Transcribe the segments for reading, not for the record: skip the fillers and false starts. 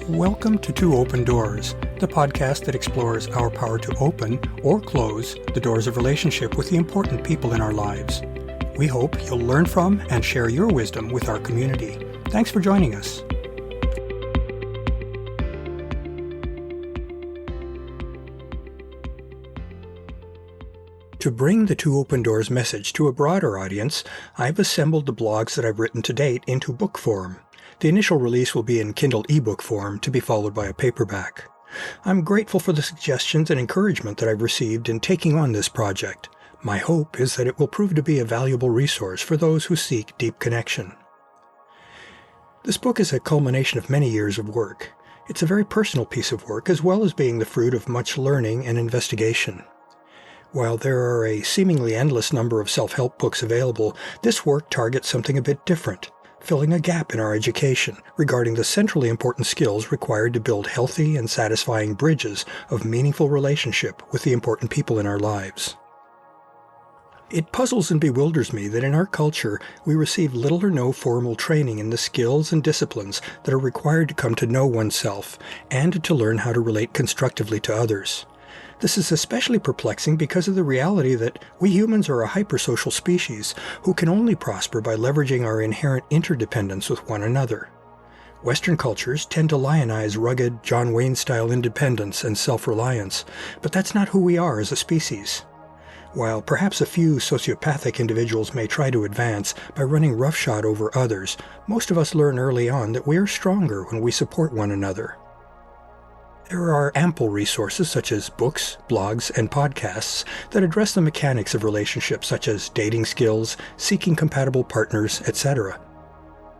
Welcome to Two Open Doors, the podcast that explores our power to open or close the doors of relationship with the important people in our lives. We hope you'll learn from and share your wisdom with our community. Thanks for joining us. To bring the Two Open Doors message to a broader audience, I've assembled the blogs that I've written to date into book form. The initial release will be in Kindle ebook form, to be followed by a paperback. I'm grateful for the suggestions and encouragement that I've received in taking on this project. My hope is that it will prove to be a valuable resource for those who seek deep connection. This book is a culmination of many years of work. It's a very personal piece of work, as well as being the fruit of much learning and investigation. While there are a seemingly endless number of self-help books available, this work targets something a bit different, filling a gap in our education regarding the centrally important skills required to build healthy and satisfying bridges of meaningful relationship with the important people in our lives. It puzzles and bewilders me that in our culture we receive little or no formal training in the skills and disciplines that are required to come to know oneself and to learn how to relate constructively to others. This is especially perplexing because of the reality that we humans are a hypersocial species who can only prosper by leveraging our inherent interdependence with one another. Western cultures tend to lionize rugged, John Wayne-style independence and self-reliance, but that's not who we are as a species. While perhaps a few sociopathic individuals may try to advance by running roughshod over others, most of us learn early on that we are stronger when we support one another. There are ample resources such as books, blogs, and podcasts that address the mechanics of relationships such as dating skills, seeking compatible partners, etc.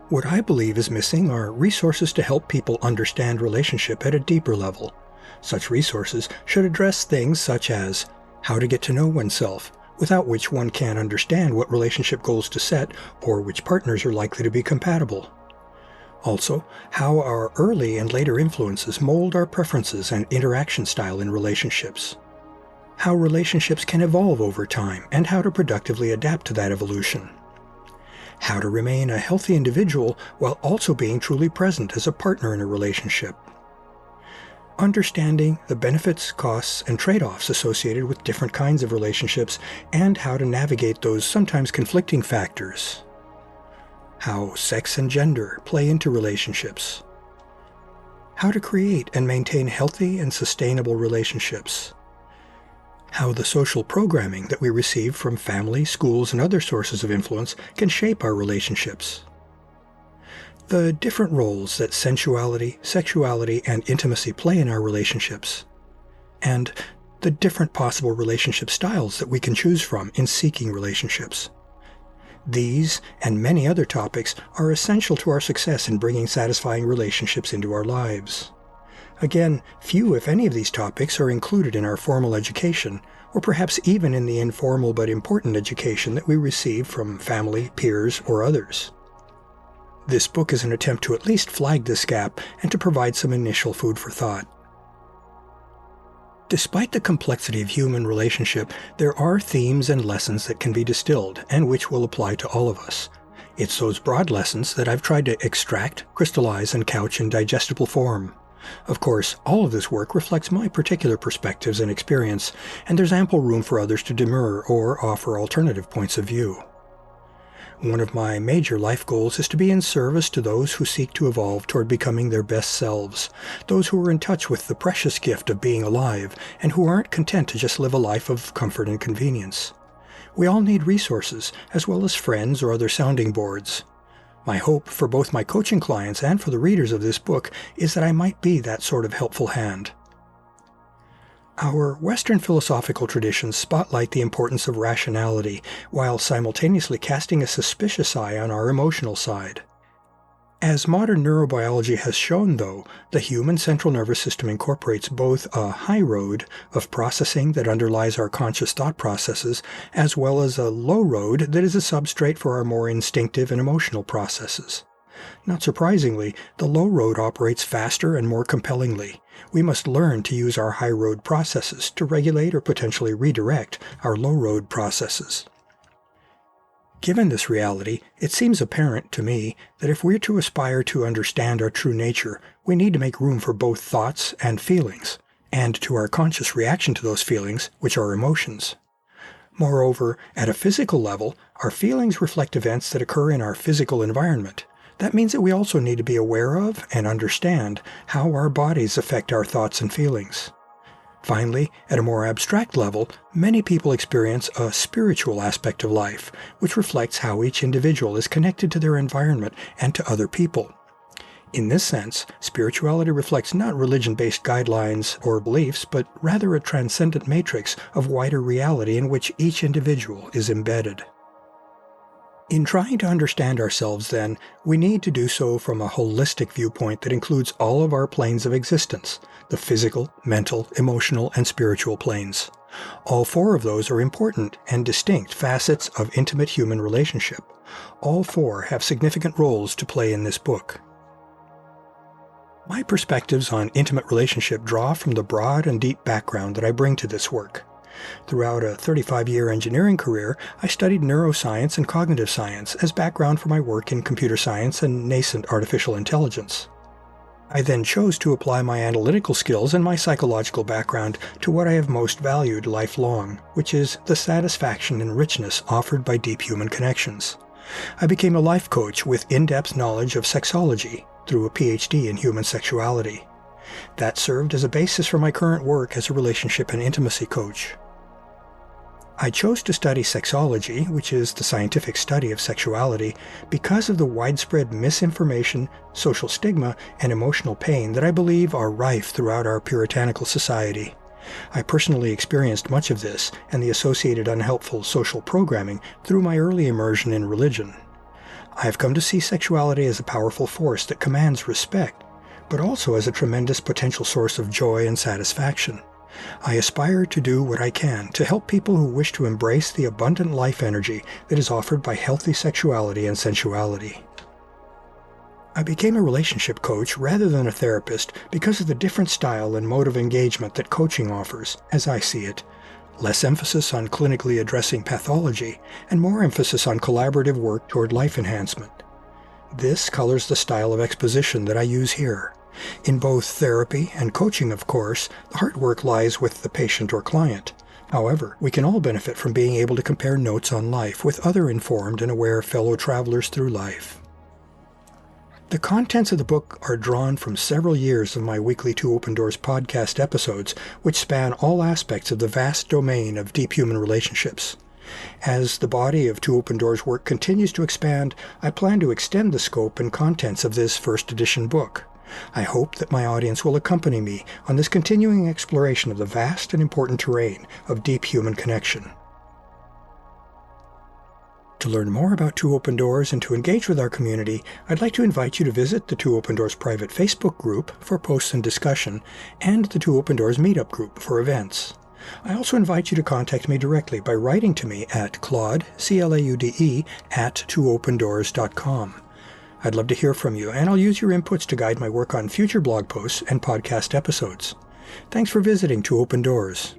What I believe is missing are resources to help people understand relationship at a deeper level. Such resources should address things such as how to get to know oneself, without which one can't understand what relationship goals to set or which partners are likely to be compatible. Also, how our early and later influences mold our preferences and interaction style in relationships. How relationships can evolve over time and how to productively adapt to that evolution. How to remain a healthy individual while also being truly present as a partner in a relationship. Understanding the benefits, costs, and trade-offs associated with different kinds of relationships and how to navigate those sometimes conflicting factors. How sex and gender play into relationships. How to create and maintain healthy and sustainable relationships. How the social programming that we receive from family, schools, and other sources of influence can shape our relationships. The different roles that sensuality, sexuality, and intimacy play in our relationships. And the different possible relationship styles that we can choose from in seeking relationships. These and many other topics are essential to our success in bringing satisfying relationships into our lives. Again, few, if any, of these topics are included in our formal education, or perhaps even in the informal but important education that we receive from family, peers, or others. This book is an attempt to at least flag this gap and to provide some initial food for thought. Despite the complexity of human relationship, there are themes and lessons that can be distilled and which will apply to all of us. It's those broad lessons that I've tried to extract, crystallize, and couch in digestible form. Of course, all of this work reflects my particular perspectives and experience, and there's ample room for others to demur or offer alternative points of view. One of my major life goals is to be in service to those who seek to evolve toward becoming their best selves, those who are in touch with the precious gift of being alive and who aren't content to just live a life of comfort and convenience. We all need resources, as well as friends or other sounding boards. My hope for both my coaching clients and for the readers of this book is that I might be that sort of helpful hand. Our Western philosophical traditions spotlight the importance of rationality while simultaneously casting a suspicious eye on our emotional side. As modern neurobiology has shown, though, the human central nervous system incorporates both a high road of processing that underlies our conscious thought processes, as well as a low road that is a substrate for our more instinctive and emotional processes. Not surprisingly, the low road operates faster and more compellingly. We must learn to use our high road processes to regulate or potentially redirect our low road processes. Given this reality, it seems apparent to me that if we're to aspire to understand our true nature, we need to make room for both thoughts and feelings, and to our conscious reaction to those feelings, which are emotions. Moreover, at a physical level, our feelings reflect events that occur in our physical environment. That means that we also need to be aware of and understand how our bodies affect our thoughts and feelings. Finally, at a more abstract level, many people experience a spiritual aspect of life, which reflects how each individual is connected to their environment and to other people. In this sense, spirituality reflects not religion-based guidelines or beliefs, but rather a transcendent matrix of wider reality in which each individual is embedded. In trying to understand ourselves, then, we need to do so from a holistic viewpoint that includes all of our planes of existence, the physical, mental, emotional, and spiritual planes. All four of those are important and distinct facets of intimate human relationship. All four have significant roles to play in this book. My perspectives on intimate relationship draw from the broad and deep background that I bring to this work. Throughout a 35-year engineering career, I studied neuroscience and cognitive science as background for my work in computer science and nascent artificial intelligence. I then chose to apply my analytical skills and my psychological background to what I have most valued lifelong, which is the satisfaction and richness offered by deep human connections. I became a life coach with in-depth knowledge of sexology through a PhD in human sexuality. That served as a basis for my current work as a relationship and intimacy coach. I chose to study sexology, which is the scientific study of sexuality, because of the widespread misinformation, social stigma, and emotional pain that I believe are rife throughout our puritanical society. I personally experienced much of this and the associated unhelpful social programming through my early immersion in religion. I have come to see sexuality as a powerful force that commands respect, but also as a tremendous potential source of joy and satisfaction. I aspire to do what I can to help people who wish to embrace the abundant life energy that is offered by healthy sexuality and sensuality. I became a relationship coach rather than a therapist because of the different style and mode of engagement that coaching offers, as I see it. Less emphasis on clinically addressing pathology, and more emphasis on collaborative work toward life enhancement. This colors the style of exposition that I use here. In both therapy and coaching, of course, the hard work lies with the patient or client. However, we can all benefit from being able to compare notes on life with other informed and aware fellow travelers through life. The contents of the book are drawn from several years of my weekly Two Open Doors podcast episodes, which span all aspects of the vast domain of deep human relationships. As the body of Two Open Doors work continues to expand, I plan to extend the scope and contents of this first edition book. I hope that my audience will accompany me on this continuing exploration of the vast and important terrain of deep human connection. To learn more about Two Open Doors and to engage with our community, I'd like to invite you to visit the Two Open Doors private Facebook group for posts and discussion, and the Two Open Doors meetup group for events. I also invite you to contact me directly by writing to me at Claude, C-L-A-U-D-E, @twoOpenDoors.com. I'd love to hear from you, and I'll use your inputs to guide my work on future blog posts and podcast episodes. Thanks for visiting Two Open Doors.